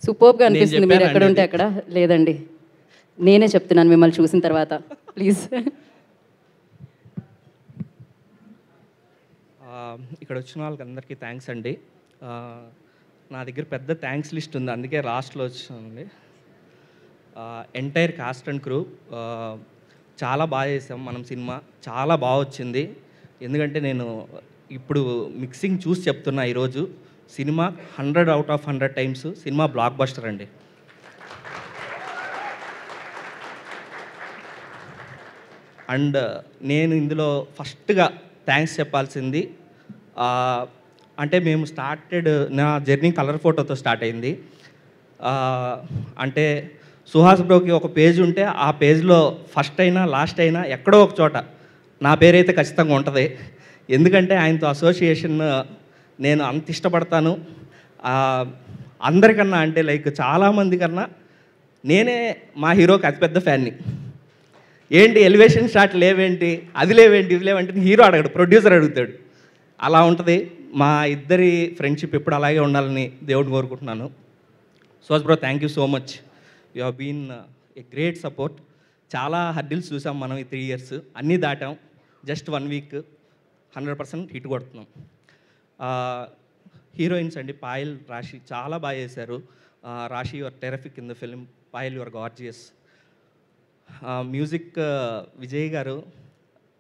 సూపర్గా అనిపిస్తుంది మీరు ఎక్కడ ఉంటే అక్కడ. లేదండి, నేనే చెప్తున్నాను మిమ్మల్ని చూసిన తర్వాత. ప్లీజ్. ఇక్కడ వచ్చిన వాళ్ళకి అందరికీ థ్యాంక్స్ అండి. నా దగ్గర పెద్ద థ్యాంక్స్ లిస్ట్ ఉంది, అందుకే లాస్ట్లో వచ్చానండి. ఎంటైర్ కాస్ట్ అండ్ క్రూ చాలా బాగా చేసాం మనం సినిమా, చాలా బాగా వచ్చింది. ఎందుకంటే నేను ఇప్పుడు మిక్సింగ్ చూసి చెప్తున్నా, ఈరోజు cinema 100 out of 100 times cinema block buster అండి. అండ్ నేను ఇందులో ఫస్ట్గా థ్యాంక్స్ చెప్పాల్సింది, అంటే మేము నా జర్నీ కలర్ ఫోటోతో స్టార్ట్ అయింది. అంటే సుహాస్ బ్రోకి ఒక పేజ్ ఉంటే ఆ పేజ్లో ఫస్ట్ అయినా లాస్ట్ అయినా ఎక్కడో ఒక చోట నా పేరైతే ఖచ్చితంగా ఉంటుంది. ఎందుకంటే ఆయనతో అసోసియేషన్ నేను అంత ఇష్టపడతాను. అందరికన్నా అంటే లైక్ చాలామంది కన్నా నేనే మా హీరోకి అతిపెద్ద ఫ్యాన్ని. ఏంటి ఎలివేషన్ షాట్ లేవేంటి, అది లేవేంటి, ఇవి లేవంటే హీరో అడగడు, ప్రొడ్యూసర్ అడుగుతాడు. అలా ఉంటుంది మా ఇద్దరి ఫ్రెండ్షిప్, ఎప్పుడు అలాగే ఉండాలని దేవుడిని కోరుకుంటున్నాను. Suhas bro, thank you so much. You have been a great support. చాలా హర్డిల్స్ చూసాం మనం ఈ 3 years, అన్నీ దాటాం. జస్ట్ 1 week 100% హిట్ కొడుతున్నాం. హీరోయిన్స్ అండి, పాయల్, రాశి చాలా బాగా చేశారు. Raashi your terrific in the film, Payal your gorgeous. Music Vijay గారు,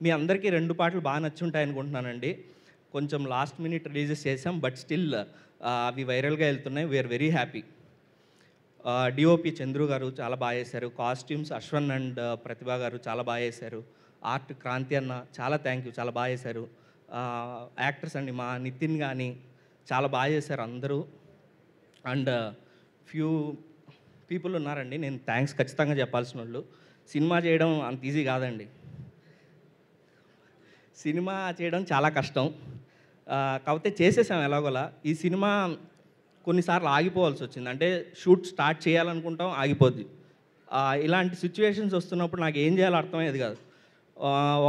మీ అందరికీ 2 పాటలు బాగా నచ్చుంటాయి అనుకుంటున్నానండి. కొంచెం లాస్ట్ మినిట్ రిలీజెస్ చేసాం, బట్ స్టిల్ అవి వైరల్గా వెళ్తున్నాయి. We are very happy. DOP Chandru గారు చాలా బాగా చేశారు. కాస్ట్యూమ్స్ అశ్వన్ అండ్ ప్రతిభ గారు చాలా బాగా చేశారు. ఆర్ట్ క్రాంతి అన్న చాలా థ్యాంక్ యూ, చాలా బాగా చేశారు. యాక్టర్స్ అండి, మా నితిన్ కానీ చాలా బాగా చేశారు అందరూ. అండ్ ఫ్యూ పీపుల్ ఉన్నారండి, నేను థ్యాంక్స్ ఖచ్చితంగా చెప్పాల్సిన వాళ్ళు. సినిమా చేయడం అంత ఈజీ కాదండి, సినిమా చేయడం చాలా కష్టం. కాకపోతే చేసేసాం ఎలాగోలా. ఈ సినిమా కొన్నిసార్లు ఆగిపోవాల్సి వచ్చింది, అంటే షూట్ స్టార్ట్ చేయాలనుకుంటాం, ఆగిపోద్ది. ఇలాంటి సిచ్యువేషన్స్ వస్తున్నప్పుడు నాకు ఏం చేయాలో అర్థమయ్యేది కాదు.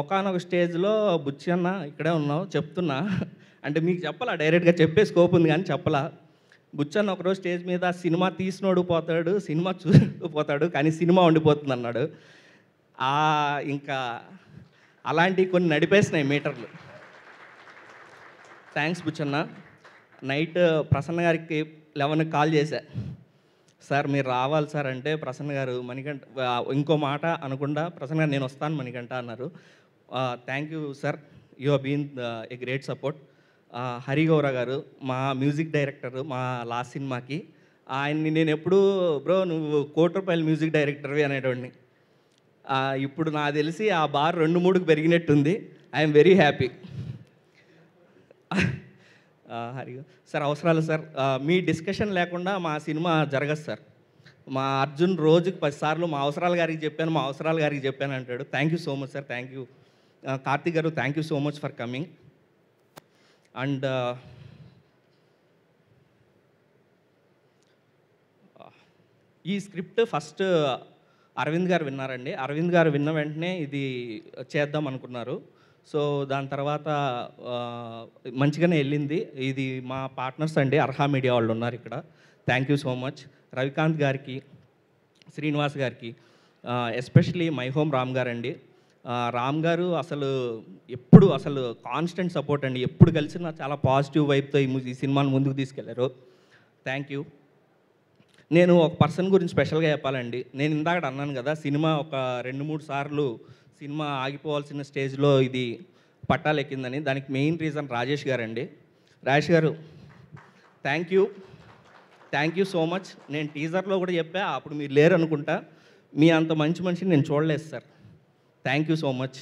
ఒకానొక స్టేజ్లో బుచ్చి అన్న ఇక్కడే ఉన్నావు చెప్తున్నా అంటే మీకు చెప్పాలా, డైరెక్ట్గా చెప్పే స్కోప్ ఉంది కానీ చెప్పలా. బుచ్చన్న ఒకరోజు స్టేజ్ మీద సినిమా తీసినోడు పోతాడు, సినిమా చూస్తూ పోతాడు, కానీ సినిమా ఉండిపోతుంది అన్నాడు. ఇంకా అలాంటివి కొన్ని నడిపేసినాయి మీటర్లు. థ్యాంక్స్ బుచ్చన్న. నైట్ ప్రసన్న గారికి 11కి కాల్ చేశా, సార్ మీరు రావాలి సార్ అంటే, ప్రసన్న గారు మణికంఠ ఇంకో మాట అనకుండా ప్రసన్న గారు నేను వస్తాను మణికంఠ అన్నారు. Thank you sir, you have been a great support. Harigaura గారు మా మ్యూజిక్ డైరెక్టర్ మా లాస్ట్ సినిమాకి, ఆయన్ని నేను ఎప్పుడూ బ్రో నువ్వు ₹1,00,00,000 మ్యూజిక్ డైరెక్టర్వి అనేటోడిని. ఇప్పుడు నాకు తెలిసి ఆ బార్ 2-3కి పెరిగినట్టుంది. I'm very happy. Hari sir Avasarala sir, మీ డిస్కషన్ లేకుండా మా సినిమా జరగదు సార్. మా అర్జున్ రోజుకి 10 సార్లు మా అవసరాల గారికి చెప్పాను, మా అవసరాల గారికి చెప్పాను అంటాడు. Thank you so much sir, thank you. Karthik గారు thank you so much for coming. And ఈ స్క్రిప్ట్ ఫస్ట్ అరవింద్ గారు విన్నారండి. అరవింద్ గారు విన్న వెంటనే ఇది చేద్దాం అనుకున్నారు. సో దాని తర్వాత మంచిగానే వెళ్ళింది. ఇది మా పార్ట్నర్స్ అండి, అర్హా మీడియా వాళ్ళు ఉన్నారు ఇక్కడ. Thank you so much. Ravikanth గారికి, శ్రీనివాస్ గారికి, ఎస్పెషలీ మై హోమ్ రామ్ గారు అండి. రామ్ గారు ఎప్పుడు కాన్స్టెంట్ సపోర్ట్ అండి. ఎప్పుడు కలిసినా చాలా పాజిటివ్ వైబ్తో ఈ సినిమాను ముందుకు తీసుకెళ్లారు. Thank you. నేను ఒక పర్సన్ గురించి స్పెషల్గా చెప్పాలండి. నేను ఇందాక అన్నాను కదా, సినిమా ఒక 2-3 సార్లు సినిమా ఆగిపోవాల్సిన స్టేజ్లో ఇది పట్టాలు ఎక్కిందని. దానికి మెయిన్ రీజన్ రాజేష్ గారు అండి. రాజేష్ గారు థ్యాంక్ యూ సో మచ్. నేను టీజర్లో కూడా చెప్పా, అప్పుడు మీరు లేరు అనుకుంటా. మీ అంత మంచి మనిషిని నేను చూడలేదు sir. Thank you so much.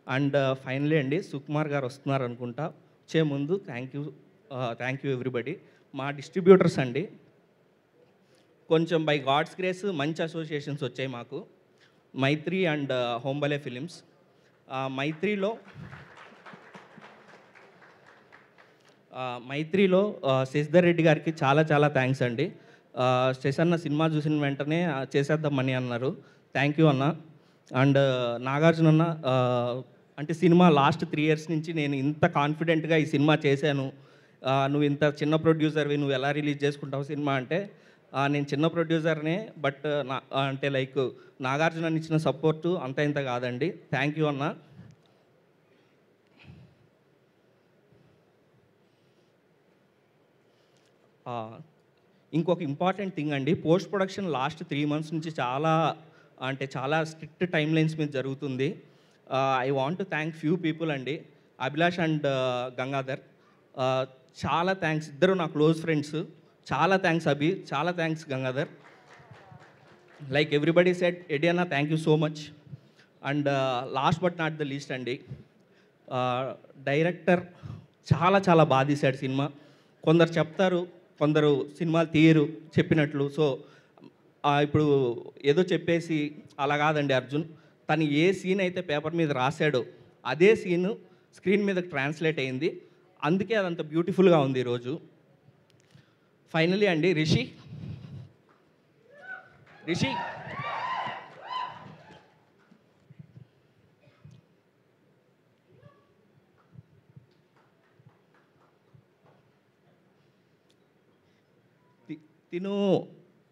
And finally అండి, సుకుమార్ గారు వస్తున్నారు అనుకుంటా. వచ్చే ముందు థ్యాంక్ యూ ఎవ్రీబడి. మా డిస్ట్రిబ్యూటర్స్ అండి, కొంచెం బై గాడ్స్ గ్రేస్ మంచి అసోసియేషన్స్ వచ్చాయి మాకు. మైత్రి అండ్ హోంబలే ఫిలిమ్స్. మైత్రిలో శశిధర్ రెడ్డి గారికి చాలా చాలా థ్యాంక్స్ అండి. శశన్న సినిమా చూసిన వెంటనే చేసేద్దామని అన్నారు. థ్యాంక్ యూ అన్న. అండ్ నాగార్జున అన్న, అంటే సినిమా లాస్ట్ 3 years నుంచి నేను ఇంత కాన్ఫిడెంట్గా ఈ సినిమా చేశాను, నువ్వు ఇంత చిన్న ప్రొడ్యూసర్వి, నువ్వు ఎలా రిలీజ్ చేసుకుంటావు సినిమా అంటే, నేను చిన్న ప్రొడ్యూసర్నే, బట్ అంటే లైక్ నాగార్జున ఇచ్చిన సపోర్టు అంత ఇంత కాదండి. థ్యాంక్ యూ అన్న. ఇంకొక ఇంపార్టెంట్ థింగ్ అండి, పోస్ట్ ప్రొడక్షన్ లాస్ట్ 3 months నుంచి చాలా స్ట్రిక్ట్ టైమ్ లైన్స్ మీద జరుగుతుంది. I want to thank few people అండి, అభిలాష్ అండ్ గంగాధర్. చాలా థ్యాంక్స్, ఇద్దరు నా క్లోజ్ ఫ్రెండ్స్. చాలా థ్యాంక్స్ అభి, చాలా thanks Gangadhar. Like everybody said, ఎడి అన్న thank you so much. And last but not the least అండి, డైరెక్టర్ చాలా బాగా తీశాడు సినిమా. కొందరు చెప్తారు, కొందరు సినిమాలు తీయరు చెప్పినట్లు. సో ఇప్పుడు ఏదో చెప్పేసి అలా కాదండి అర్జున్. తను ఏ సీన్ అయితే పేపర్ మీద రాశాడో అదే సీను స్క్రీన్ మీద ట్రాన్స్లేట్ అయింది. అందుకే అదంత బ్యూటిఫుల్గా ఉంది ఈరోజు. ఫైనలీ అండి, రిషి తిను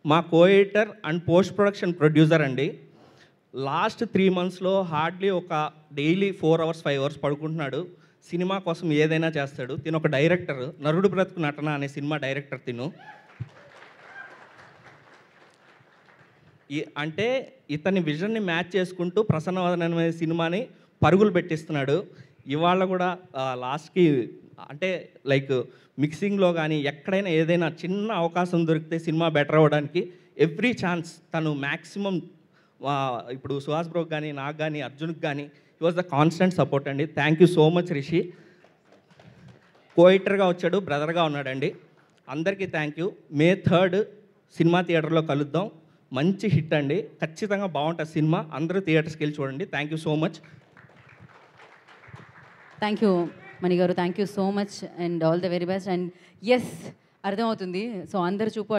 మా కోఎడిటర్ అండ్ పోస్ట్ ప్రొడక్షన్ ప్రొడ్యూసర్ అండి. లాస్ట్ 3 monthsలో హార్డ్లీ ఒక డైలీ 4 hours 5 hours పడుకుంటున్నాడు. సినిమా కోసం ఏదైనా చేస్తాడు. తిను ఒక డైరెక్టర్, నరుడు బ్రతుకు నటన అనే సినిమా డైరెక్టర్ తిను. అంటే ఇతని విజన్ని మ్యాచ్ చేసుకుంటూ ప్రసన్నవదన అనే సినిమాని పరుగులు పెట్టిస్తున్నాడు. ఇవాళ కూడా లాస్ట్కి అంటే లైక్ మిక్సింగ్లో కానీ ఎక్కడైనా ఏదైనా చిన్న అవకాశం దొరికితే సినిమా బెటర్ అవ్వడానికి ఎవ్రీ ఛాన్స్ తను మ్యాక్సిమం, ఇప్పుడు సుహాస్ బ్రోకి కానీ నాకు కానీ అర్జున్కి కానీ he was the constant support అండి. Thank you so much Rishi. కోఎడిటర్గా వచ్చాడు, బ్రదర్గా ఉన్నాడండి. అందరికీ thank you. May 3rd cinema థియేటర్లో కలుద్దాం. మంచి హిట్ అండి, ఖచ్చితంగా బాగుంటుంది సినిమా. అందరూ థియేటర్స్కి వెళ్ళి చూడండి. Thank you so much. Thank you Mani గారు, thank you so much and all the very best. And yes, అర్థమవుతుంది. సో అందరు చూపు